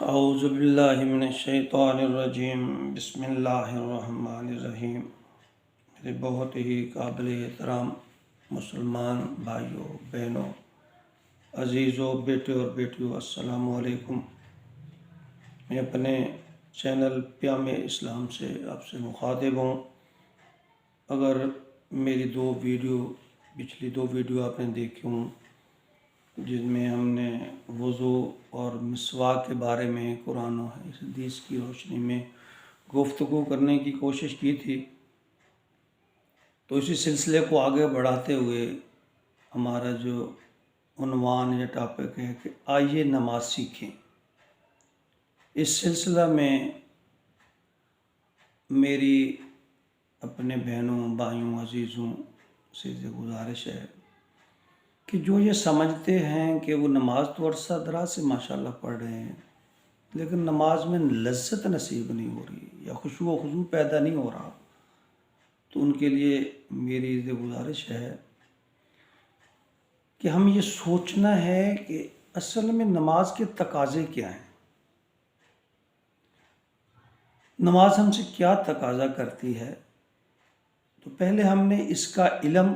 اعوذ باللہ من الشیطان الرجیم بسم اللہ الرحمن الرحیم۔ میرے بہت ہی قابل احترام مسلمان بھائیوں بہنوں عزیزوں بیٹے اور بیٹیوں، السلام علیکم۔ میں اپنے چینل پیام اسلام سے آپ سے مخاطب ہوں۔ اگر میری پچھلی دو ویڈیو آپ نے دیکھی ہوں جن میں ہم نے وضو اور مسواک کے بارے میں قرآن و حدیث کی روشنی میں گفتگو کرنے کی کوشش کی تھی، تو اسی سلسلے کو آگے بڑھاتے ہوئے ہمارا جو عنوان یا ٹاپک ہے کہ آئیے نماز سیکھیں، اس سلسلہ میں میری اپنے بہنوں بھائیوں عزیزوں سے گزارش ہے کہ جو یہ سمجھتے ہیں کہ وہ نماز تو عرصہ دراز سے ماشاءاللہ پڑھ رہے ہیں لیکن نماز میں لذت نصیب نہیں ہو رہی یا خشوع و خضوع پیدا نہیں ہو رہا، تو ان کے لیے میری یہ گزارش ہے کہ ہم یہ سوچنا ہے کہ اصل میں نماز کے تقاضے کیا ہیں، نماز ہم سے کیا تقاضا کرتی ہے۔ تو پہلے ہم نے اس کا علم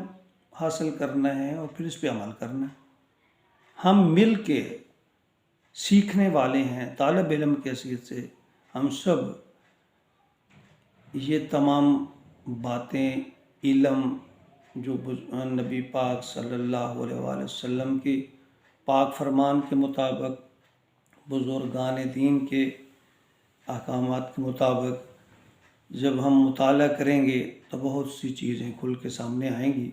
حاصل کرنا ہے اور پھر اس پہ عمل کرنا ہے۔ ہم مل کے سیکھنے والے ہیں، طالب علم کی حیثیت سے ہم سب یہ تمام باتیں علم جو نبی پاک صلی اللہ علیہ وآلہ وسلم کی پاک فرمان کے مطابق، بزرگان دین کے احکامات کے مطابق جب ہم مطالعہ کریں گے تو بہت سی چیزیں کھل کے سامنے آئیں گی،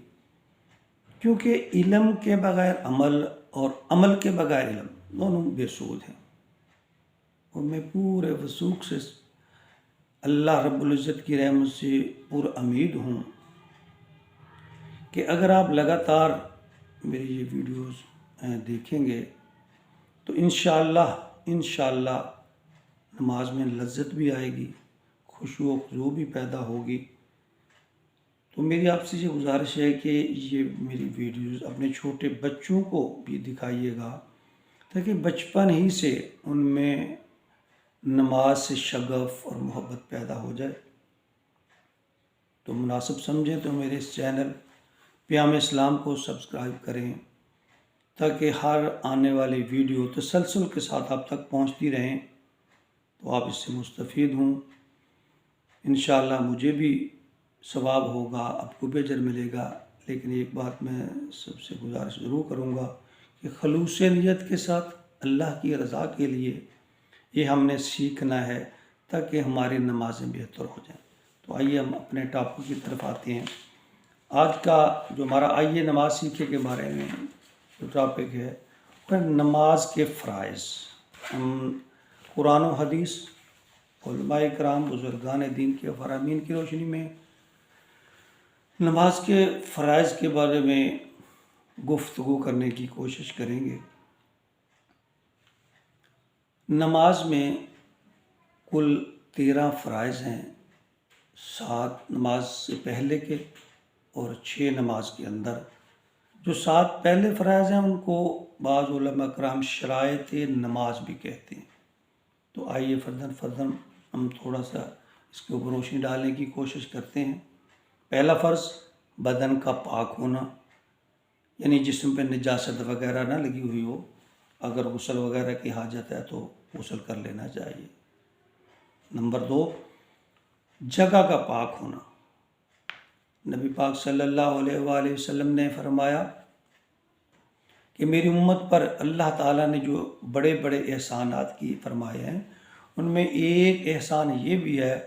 کیونکہ علم کے بغیر عمل اور عمل کے بغیر علم دونوں بے سود ہیں۔ اور میں پورے وثوق سے اللہ رب العزت کی رحمت سے پر امید ہوں کہ اگر آپ لگاتار میری یہ ویڈیوز دیکھیں گے تو انشاءاللہ نماز میں لذت بھی آئے گی، خشوع و خضوع بھی پیدا ہوگی۔ تو میری آپ سے یہ گزارش ہے کہ یہ میری ویڈیوز اپنے چھوٹے بچوں کو بھی دکھائیے گا تاکہ بچپن ہی سے ان میں نماز سے شغف اور محبت پیدا ہو جائے۔ تو مناسب سمجھیں تو میرے اس چینل پیام اسلام کو سبسکرائب کریں تاکہ ہر آنے والی ویڈیو تسلسل کے ساتھ آپ تک پہنچتی رہیں، تو آپ اس سے مستفید ہوں۔ انشاءاللہ مجھے بھی ثواب ہوگا، آپ کو بھی اجر ملے گا، لیکن ایک بات میں سب سے گزارش ضرور کروں گا کہ خلوص نیت کے ساتھ اللہ کی رضا کے لیے یہ ہم نے سیکھنا ہے تاکہ ہماری نمازیں بہتر ہو جائیں۔ تو آئیے ہم اپنے ٹاپک کی طرف آتے ہیں۔ آج کا جو ہمارا آئیے نماز سیکھے کے بارے میں جو ٹاپک ہے وہ نماز کے فرائض۔ ہم قرآن و حدیث، علماء کرام، بزرگان دین کے فرامین کی روشنی میں نماز کے فرائض کے بارے میں گفتگو کرنے کی کوشش کریں گے۔ نماز میں کل 13 فرائض ہیں، 7 نماز سے پہلے کے اور 6 نماز کے اندر۔ جو 7 پہلے فرائض ہیں ان کو بعض علماء کرام شرائط نماز بھی کہتے ہیں۔ تو آئیے فرداً ہم تھوڑا سا اس کے اوپر روشنی ڈالنے کی کوشش کرتے ہیں۔ پہلا فرض بدن کا پاک ہونا، یعنی جسم پہ نجاست وغیرہ نہ لگی ہوئی ہو، اگر غسل وغیرہ کی حاجت ہے تو غسل کر لینا چاہیے۔ نمبر 2، جگہ کا پاک ہونا۔ نبی پاک صلی اللہ علیہ وآلہ وسلم نے فرمایا کہ میری امت پر اللہ تعالیٰ نے جو بڑے بڑے احسانات کی فرمائے ہیں ان میں ایک احسان یہ بھی ہے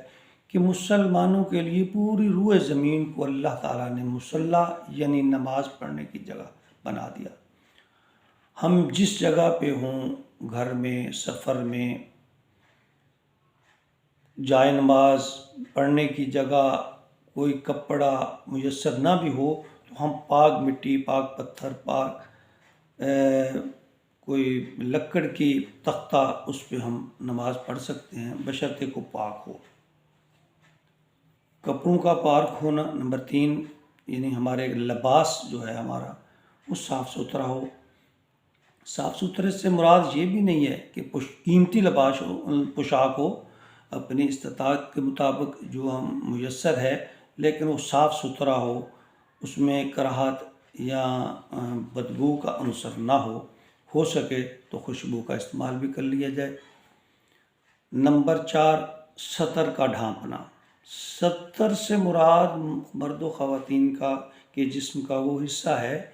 کہ مسلمانوں کے لیے پوری روئے زمین کو اللہ تعالیٰ نے مصلی یعنی نماز پڑھنے کی جگہ بنا دیا۔ ہم جس جگہ پہ ہوں، گھر میں، سفر میں، جائے نماز پڑھنے کی جگہ کوئی کپڑا میسر نہ بھی ہو تو ہم پاک مٹی، پاک پتھر، پاک کوئی لکڑ کی تختہ، اس پہ ہم نماز پڑھ سکتے ہیں بشرطے کو پاک ہو۔ کپڑوں کا پاک ہونا۔ نمبر 3، یعنی ہمارے لباس جو ہے ہمارا وہ صاف ستھرا ہو۔ صاف ستھرے سے مراد یہ بھی نہیں ہے کہ قیمتی لباس ہو، پوشاک ہو، اپنی استطاعت کے مطابق جو ہم میسر ہے، لیکن وہ صاف ستھرا ہو، اس میں کراہت یا بدبو کا عنصر نہ ہو سکے تو خوشبو کا استعمال بھی کر لیا جائے۔ نمبر 4، سطر کا ڈھانپنا۔ سطر سے مراد مرد و خواتین کے جسم کا وہ حصہ ہے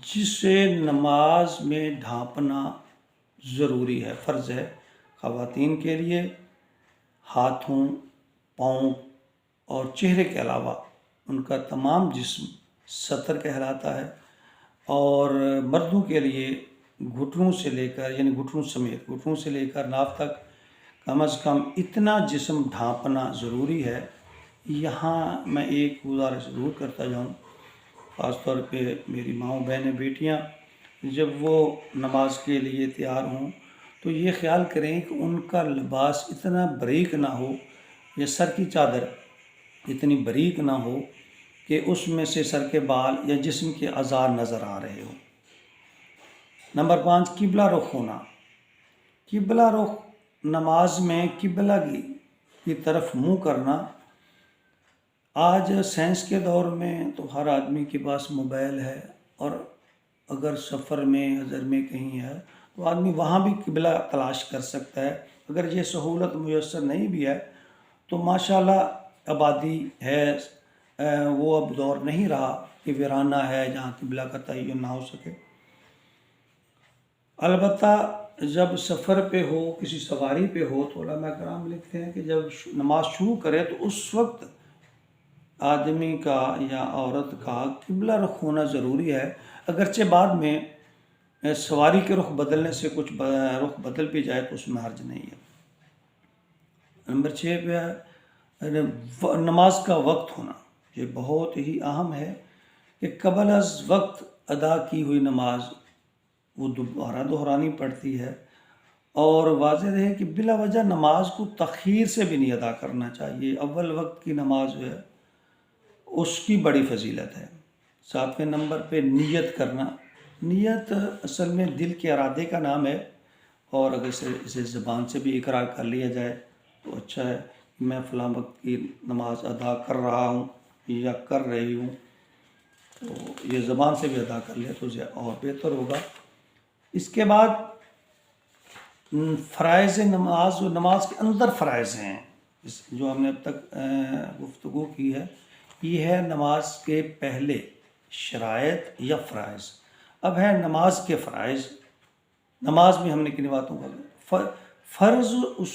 جسے نماز میں ڈھانپنا ضروری ہے، فرض ہے۔ خواتین کے لیے ہاتھوں، پاؤں اور چہرے کے علاوہ ان کا تمام جسم سطر کہلاتا ہے، اور مردوں کے لیے گھٹنوں سے لے کر، یعنی گھٹنوں سے لے کر ناف تک کم از کم اتنا جسم ڈھانپنا ضروری ہے۔ یہاں میں ایک گزارش ضرور کرتا جاؤں، خاص طور پہ میری ماؤں، بہنیں، بیٹیاں جب وہ نماز کے لیے تیار ہوں تو یہ خیال کریں کہ ان کا لباس اتنا باریک نہ ہو، یا سر کی چادر اتنی باریک نہ ہو کہ اس میں سے سر کے بال یا جسم کے اعضاء نظر آ رہے ہوں۔ نمبر 5، قبلہ رخ ہونا۔ قبلہ رخ، نماز میں قبلہ کی طرف منہ کرنا۔ آج سائنس کے دور میں تو ہر آدمی کے پاس موبائل ہے، اور اگر سفر میں، حضر میں کہیں ہے تو آدمی وہاں بھی قبلہ تلاش کر سکتا ہے۔ اگر یہ سہولت میسر نہیں بھی ہے تو ماشاءاللہ آبادی ہے، وہ اب دور نہیں رہا کہ ویرانہ ہے جہاں قبلہ کا تعین نہ ہو سکے۔ البتہ جب سفر پہ ہو، کسی سواری پہ ہو، تو علماء کرام لکھتے ہیں کہ جب نماز شروع کرے تو اس وقت آدمی کا یا عورت کا قبلہ رخ ہونا ضروری ہے، اگرچہ بعد میں سواری کے رخ بدلنے سے کچھ رخ بدل بھی جائے تو اس میں حرج نہیں ہے۔ نمبر 6 پہ ہے نماز کا وقت ہونا۔ یہ بہت ہی اہم ہے کہ قبل از وقت ادا کی ہوئی نماز وہ دوبارہ دہرانی پڑتی ہے، اور واضح ہے کہ بلا وجہ نماز کو تاخیر سے بھی نہیں ادا کرنا چاہیے۔ اول وقت کی نماز جو ہے اس کی بڑی فضیلت ہے۔ 7ویں نمبر پہ نیت کرنا۔ نیت اصل میں دل کے ارادے کا نام ہے، اور اگر اسے زبان سے بھی اقرار کر لیا جائے تو اچھا ہے کہ میں فلاں وقت کی نماز ادا کر رہا ہوں یا کر رہی ہوں، تو یہ زبان سے بھی ادا کر لے تو اور بہتر ہوگا۔ اس کے بعد فرائض نماز، جو نماز کے اندر فرائض ہیں، جو ہم نے اب تک گفتگو کی ہے، یہ ہے نماز کے پہلے شرائط یا فرائض۔ اب ہے نماز کے فرائض۔ نماز میں ہم نے کنی باتوں کا فرض اس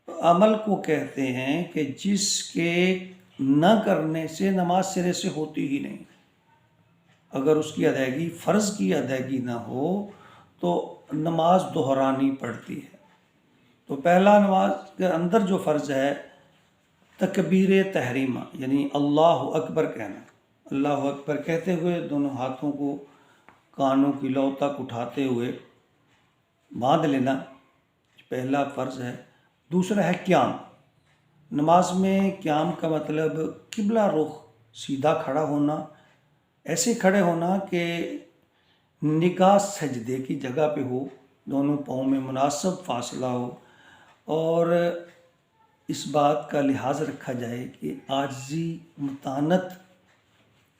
عمل کو کہتے ہیں کہ جس کے نہ کرنے سے نماز سرے سے ہوتی ہی نہیں۔ اگر اس کی ادائیگی، فرض کی ادائیگی نہ ہو تو نماز دہرانی پڑتی ہے۔ تو پہلا نماز کے اندر جو فرض ہے تکبیر تحریمہ، یعنی اللہ اکبر کہنا۔ اللہ اکبر کہتے ہوئے دونوں ہاتھوں کو کانوں کی لو تک اٹھاتے ہوئے باندھ لینا، پہلا فرض ہے۔ دوسرا ہے قیام۔ نماز میں قیام کا مطلب قبلہ رخ سیدھا کھڑا ہونا، ایسے کھڑے ہونا کہ نگاہ سجدے کی جگہ پہ ہو، دونوں پاؤں میں مناسب فاصلہ ہو، اور اس بات کا لحاظ رکھا جائے کہ عاجزی، متانت،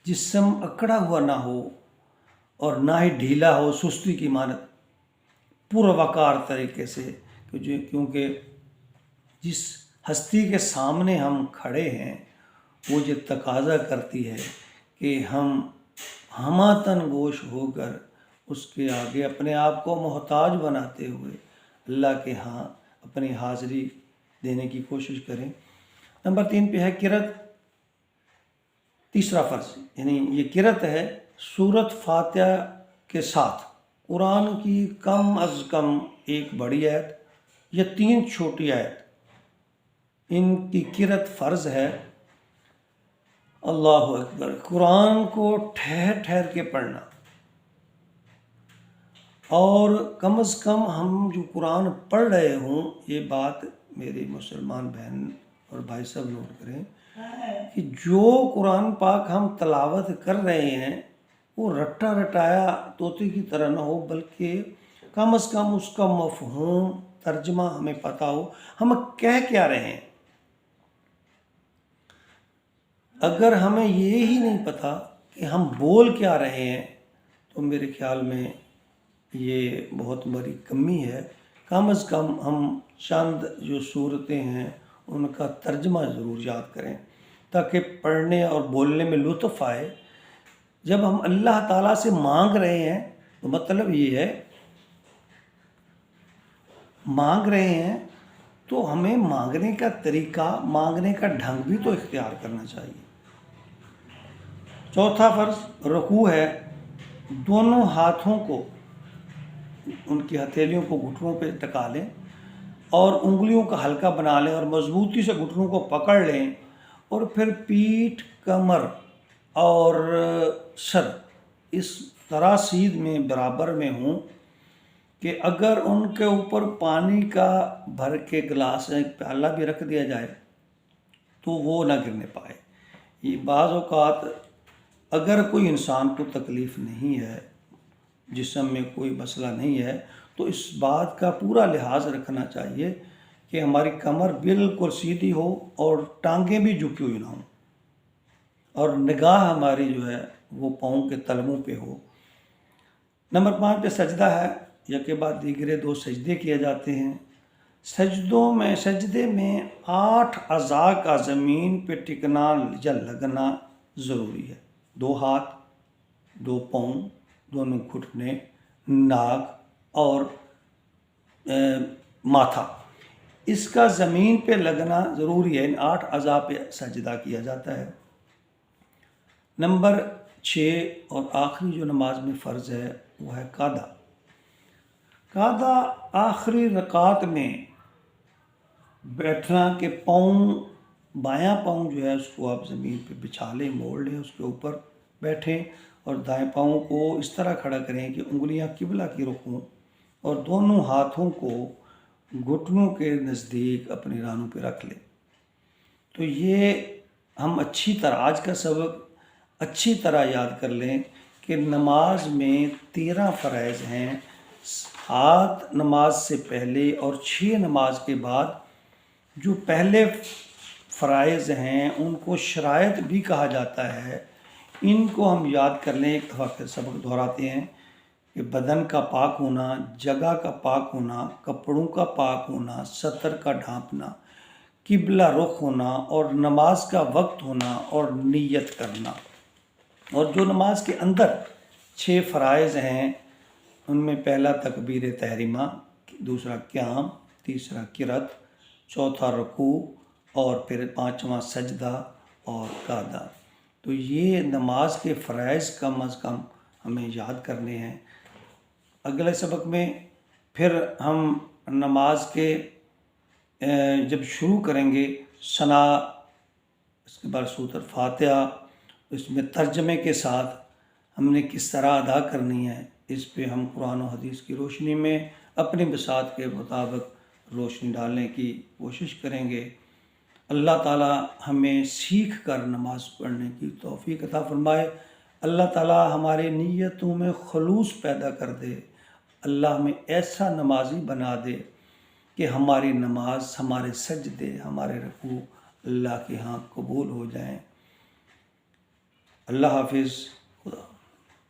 جسم اکڑا ہوا نہ ہو اور نہ ہی ڈھیلا ہو، سستی کی مانت، پروقار طریقے سے، کیونکہ جس ہستی کے سامنے ہم کھڑے ہیں وہ یہ تقاضا کرتی ہے کہ ہم ہماتن گوش ہو کر اس کے آگے اپنے آپ کو محتاج بناتے ہوئے اللہ کے ہاں اپنی حاضری دینے کی کوشش کریں۔ نمبر 3 پہ ہے قرأت، تیسرا فرض، یعنی یہ قرأت ہے سورۃ فاتحہ کے ساتھ قرآن کی کم از کم ایک بڑی آیت یا 3 چھوٹی آیت، ان کی قرأت فرض ہے۔ اللہ اکبر، قرآن کو ٹھہر ٹھہر کے پڑھنا، اور کم از کم ہم جو قرآن پڑھ رہے ہوں، یہ بات میری مسلمان بہن اور بھائی سب نوٹ کریں کہ جو قرآن پاک ہم تلاوت کر رہے ہیں وہ رٹا رٹایا طوطے کی طرح نہ ہو، بلکہ کم از کم اس کا مفہوم ترجمہ ہمیں پتہ ہو ہم کہہ کیا رہے ہیں۔ اگر ہمیں یہی نہیں پتہ کہ ہم بول کیا رہے ہیں تو میرے خیال میں یہ بہت بڑی کمی ہے۔ کم از کم ہم چند جو صورتیں ہیں ان کا ترجمہ ضرور یاد کریں تاکہ پڑھنے اور بولنے میں لطف آئے۔ جب ہم اللہ تعالیٰ سے مانگ رہے ہیں تو مطلب یہ ہے، مانگ رہے ہیں تو ہمیں مانگنے کا طریقہ، مانگنے کا ڈھنگ بھی تو اختیار کرنا چاہیے۔ چوتھا فرض رکوع ہے۔ دونوں ہاتھوں کو، ان کی ہتھیلیوں کو گھٹنوں پہ ٹکا لیں اور انگلیوں کا حلقہ بنا لیں اور مضبوطی سے گھٹنوں کو پکڑ لیں، اور پھر پیٹھ، کمر اور سر اس طرح سیدھ میں برابر میں ہوں کہ اگر ان کے اوپر پانی کا بھر کے گلاس ایک پیالہ بھی رکھ دیا جائے تو وہ نہ گرنے پائے۔ یہ بعض اوقات اگر کوئی انسان کو تکلیف نہیں ہے، جسم میں کوئی مسئلہ نہیں ہے، تو اس بات کا پورا لحاظ رکھنا چاہیے کہ ہماری کمر بالکل سیدھی ہو اور ٹانگیں بھی جھکی ہوئی نہ ہوں، اور نگاہ ہماری جو ہے وہ پاؤں کے تلووں پہ ہو۔ نمبر 5 پہ سجدہ ہے۔ یکے بعد دیگرے 2 سجدے کیے جاتے ہیں۔ سجدے میں 8 اعضاء کا زمین پہ ٹکنا یا لگنا ضروری ہے۔ 2 ہاتھ، 2 پاؤں، دونوں گھٹنے، ناک اور ماتھا، اس کا زمین پہ لگنا ضروری ہے۔ ان 8 اعضاء پہ سجدہ کیا جاتا ہے۔ نمبر 6 اور آخری جو نماز میں فرض ہے وہ ہے قعدہ۔ قعدہ آخری رکعت میں بیٹھنا کہ پاؤں، بایاں پاؤں جو ہے اس کو آپ زمین پہ بچھا لیں، موڑ لیں، اس کے اوپر بیٹھیں اور دائیں پاؤں کو اس طرح کھڑا کریں کہ انگلیاں قبلہ کی رخ ہوں، اور دونوں ہاتھوں کو گھٹنوں کے نزدیک اپنی رانوں پہ رکھ لیں۔ تو یہ ہم اچھی طرح، آج کا سبق اچھی طرح یاد کر لیں کہ نماز میں 13 فرائض ہیں۔ 7 نماز سے پہلے اور 6 نماز کے بعد جو پہلے فرائض ہیں ان کو شرائط بھی کہا جاتا ہے۔ ان کو ہم یاد کر لیں، ایک دفعہ پھر سبق دہراتے ہیں کہ بدن کا پاک ہونا، جگہ کا پاک ہونا، کپڑوں کا پاک ہونا، سطر کا ڈھانپنا، قبلہ رخ ہونا اور نماز کا وقت ہونا اور نیت کرنا۔ اور جو نماز کے اندر 6 فرائض ہیں ان میں پہلا تکبیر تحریمہ، دوسرا قیام، تیسرا قرات، چوتھا رکوع اور پھر 5واں سجدہ اور قعدہ۔ تو یہ نماز کے فرائض کم از کم ہمیں یاد کرنے ہیں۔ اگلے سبق میں پھر ہم نماز کے جب شروع کریں گے ثنا، اس کے بعد سورۃ الفاتحہ، اس میں ترجمے کے ساتھ ہم نے کس طرح ادا کرنی ہے، اس پہ ہم قرآن و حدیث کی روشنی میں اپنی بساط کے مطابق روشنی ڈالنے کی کوشش کریں گے۔ اللہ تعالیٰ ہمیں سیکھ کر نماز پڑھنے کی توفیق عطا فرمائے۔ اللہ تعالیٰ ہمارے نیتوں میں خلوص پیدا کر دے۔ اللہ ہمیں ایسا نمازی بنا دے کہ ہماری نماز، ہمارے سجدے، ہمارے رکوع اللہ کے ہاں قبول ہو جائیں۔ اللہ حافظ۔